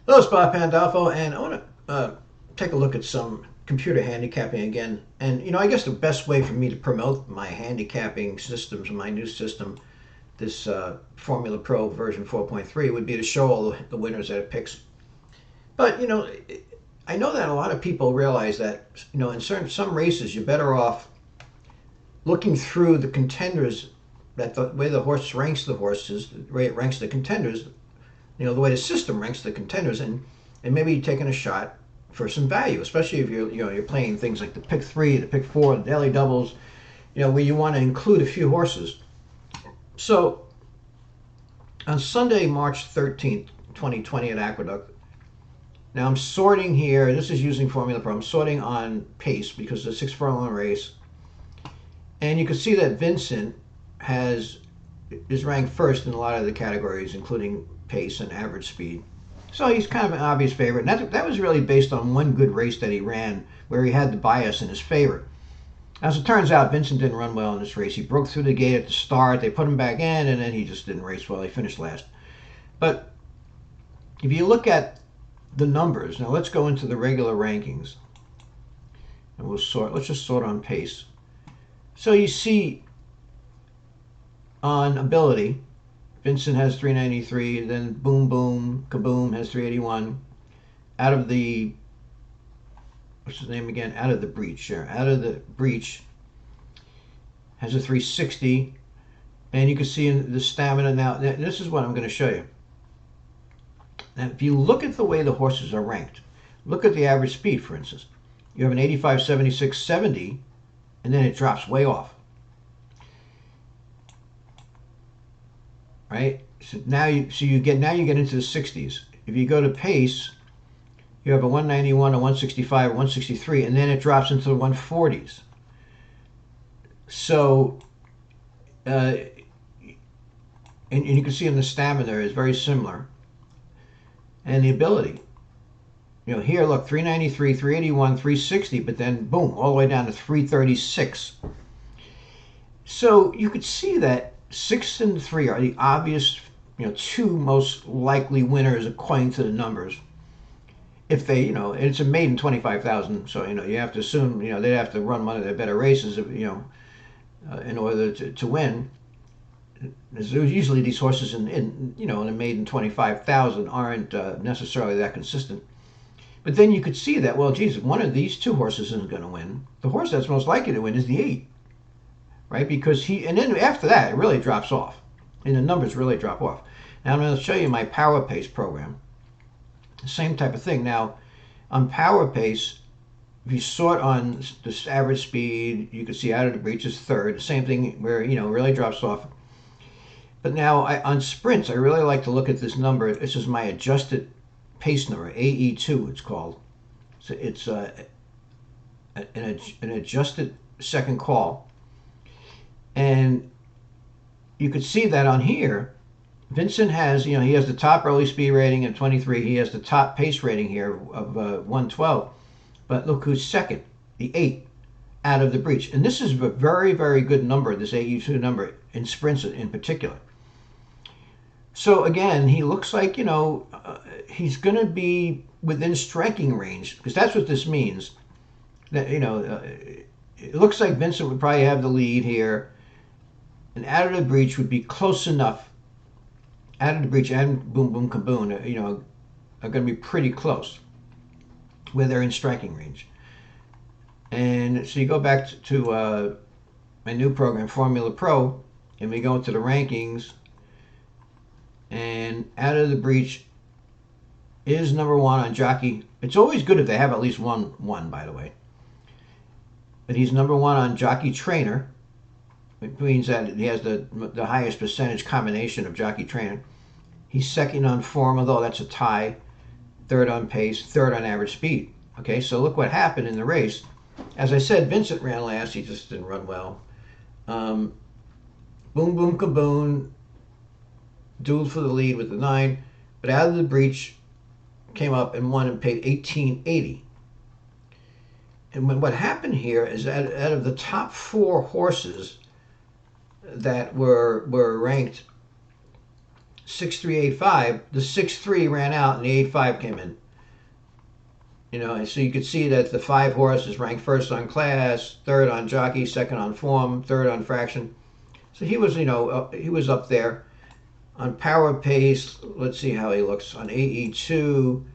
Hello, it's Bob Pandolfo, and I want to take a look at some computer handicapping again. And I guess the best way for me to promote my handicapping systems, my new system, this Formula Pro version 4.3, would be to show all the winners that it picks. But I know that a lot of people realize that in some races you're better off looking through the contenders, that the way the horse ranks the horses, the way it ranks the contenders, the way the system ranks the contenders, and maybe taking a shot for some value, especially if you're playing things like the pick three, the pick four, the daily doubles, where you want to include a few horses. So on Sunday, March 13th, 2020 at Aqueduct. Now I'm sorting here. This is using Formula Pro. I'm sorting on pace because it's a 6 furlong race, and you can see that Vincent is ranked first in a lot of the categories, including pace and average speed. So he's kind of an obvious favorite. And that was really based on one good race that he ran where he had the bias in his favor. As it turns out, Vincent didn't run well in this race. He broke through the gate at the start. They put him back in, and then he just didn't race well. He finished last. But if you look at the numbers, now let's go into the regular rankings. And we'll sort. Let's just sort on pace. So you see on ability, Vincent has 393, then Boom Boom Kaboom has 381. Out of the, what's his name again? Out of the Breach. Out of the Breach has a 360. And you can see in the stamina now, this is what I'm going to show you. Now, if you look at the way the horses are ranked, look at the average speed, for instance. You have an 85, 76, 70, and then it drops way off. Right? So you get into the 60s. If you go to pace, you have a 191, a 165, a 163, and then it drops into the 140s. So, and you can see in the stamina there is very similar, and the ability. Here, look, 393, 381, 360, but then boom, all the way down to 336. So you could see that 6 and 3 are the obvious, two most likely winners according to the numbers. If they, it's a maiden 25,000, so you have to assume, they'd have to run one of their better races, in order to win. Usually these horses in a maiden 25,000 aren't necessarily that consistent. But then you could see that, well, geez, if one of these two horses isn't going to win, the horse that's most likely to win is the 8. Right? Because and then after that, it really drops off. And the numbers really drop off. Now I'm going to show you my Power Pace program. Same type of thing. Now, on Power Pace, if you sort on this average speed, you can see Out of the Breach is third. Same thing where, really drops off. But now on sprints, I really like to look at this number. This is my adjusted pace number, AE2 it's called. So it's an adjusted second call. And you could see that on here, Vincent has, he has the top early speed rating of 23. He has the top pace rating here of 112. But look who's second, the 8, Out of the Breach. And this is a very, very good number, this AU2 number, in sprints in particular. So again, he looks like, he's going to be within striking range, because that's what this means. That it looks like Vincent would probably have the lead here. And Out of the Breach would be close enough. Out of the Breach and Boom Boom Kaboom, are going to be pretty close, where they're in striking range. And so you go back to my new program, Formula Pro, and we go into the rankings. And Out of the Breach is number 1 on jockey. It's always good if they have at least one, by the way. But he's number 1 on jockey trainer. It means that he has the highest percentage combination of jockey trainer. He's second on form, although that's a tie. Third on pace, third on average speed. Okay, so look what happened in the race. As I said, Vincent ran last. He just didn't run well. Boom Boom Kaboom dueled for the lead with the 9, but Out of the Breach came up and won and paid 1880. And what happened here is that out of the top 4 horses that were ranked 6385. The 63 ran out and the 85 came in. You know, and so you could see that the 5 horse is ranked first on class, third on jockey, second on form, third on fraction. So he was, he was up there on power pace. Let's see how he looks on AE2.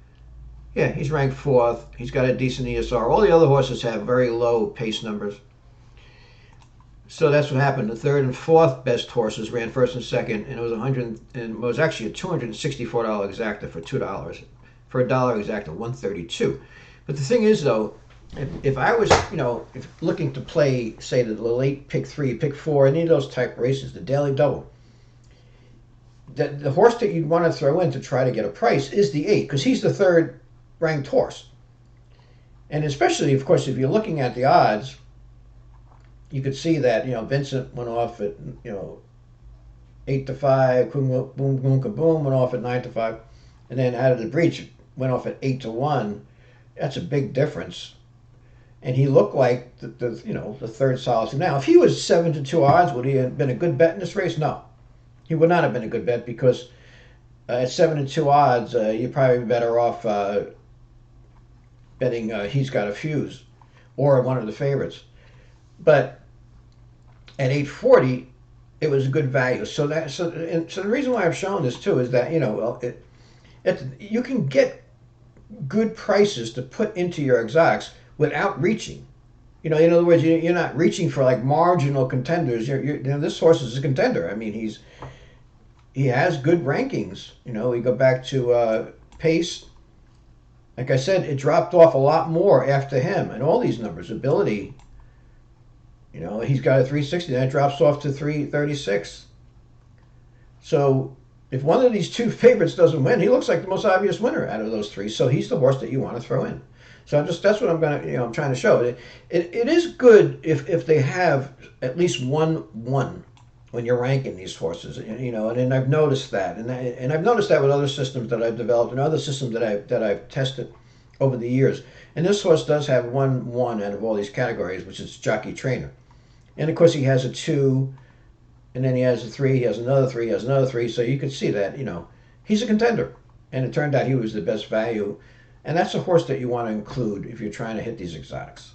Yeah, he's ranked fourth. He's got a decent ESR. All the other horses have very low pace numbers. So that's what happened. The third and fourth best horses ran first and second, and it was and it was actually a $264 exacta for $2. For $1 exacta, 132. But the thing is, though, if I was, if looking to play, say, the late pick 3, pick 4, any of those type races, the daily double, the horse that you'd want to throw in to try to get a price is the 8, because he's the third ranked horse. And especially, of course, if you're looking at the odds, you could see that, Vincent went off at, 8-5, boom, boom, boom, kaboom, went off at 9-5, and then Out of the Breach went off at 8-1. That's a big difference. And he looked like the third solid. Now, if he was 7-2 odds, would he have been a good bet in this race? No, he would not have been a good bet, because at 7-2 odds, you're probably better off betting He's Got a Fuse or one of the favorites. But at 840, it was a good value. So the reason why I've shown this too is that you can get good prices to put into your exotics without reaching. In other words, you're not reaching for like marginal contenders. This horse is a contender. I mean, he has good rankings. We go back to pace. Like I said, it dropped off a lot more after him, and all these numbers, ability. He's got a 360, then it drops off to 336. So if one of these two favorites doesn't win, he looks like the most obvious winner out of those three. So he's the horse that you want to throw in. So that's what I'm trying to show. It is good if they have at least one when you're ranking these horses. And I've noticed that, and I've noticed that with other systems that I've developed and other systems that I've tested over the years. And this horse does have 1 out of all these categories, which is jockey trainer. And of course he has a 2. And then he has a 3, he has another 3, he has another 3. So you can see that, he's a contender. And it turned out he was the best value. And that's a horse that you want to include if you're trying to hit these exotics.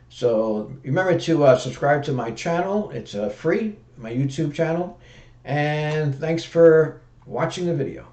So remember to subscribe to my channel. It's free, my YouTube channel. And thanks for watching the video.